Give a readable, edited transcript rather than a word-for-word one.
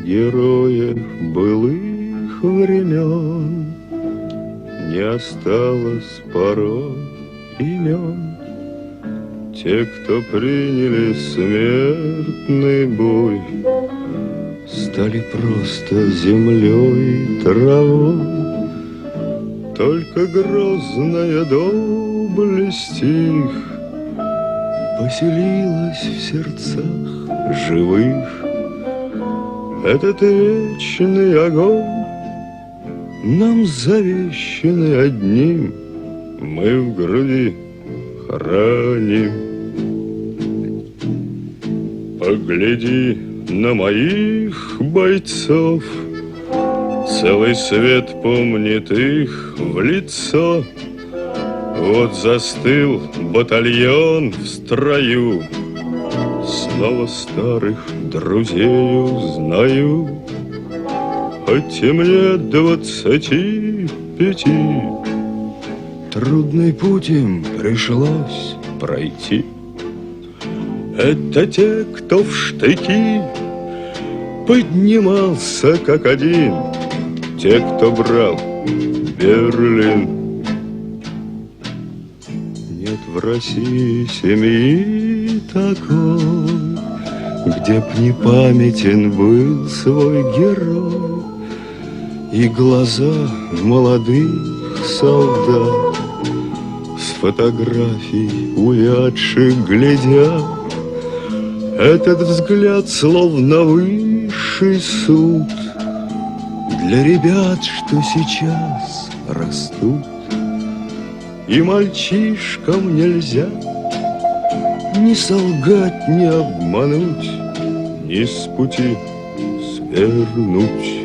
героев былых времен не осталось порой имен. Те, кто приняли смертный бой, стали просто землей и травой. Только грозная доблесть их поселилась в сердцах живых. Этот вечный огонь нам завещанный одним мы в груди храним. Погляди на моих бойцов, целый свет помнит их в лицо. Вот застыл батальон в строю, снова старых друзей узнаю. Хоть и мне 25, трудный путь им пришлось пройти. Это те, кто в штыки поднимался как один, те, кто брал Берлин. Нет в России семьи такой, где б не памятен был свой герой. И глаза молодых солдат с фотографий увядших глядят. Этот взгляд словно высший суд для ребят, что сейчас растут. И мальчишкам нельзя ни солгать, ни обмануть, ни с пути свернуть.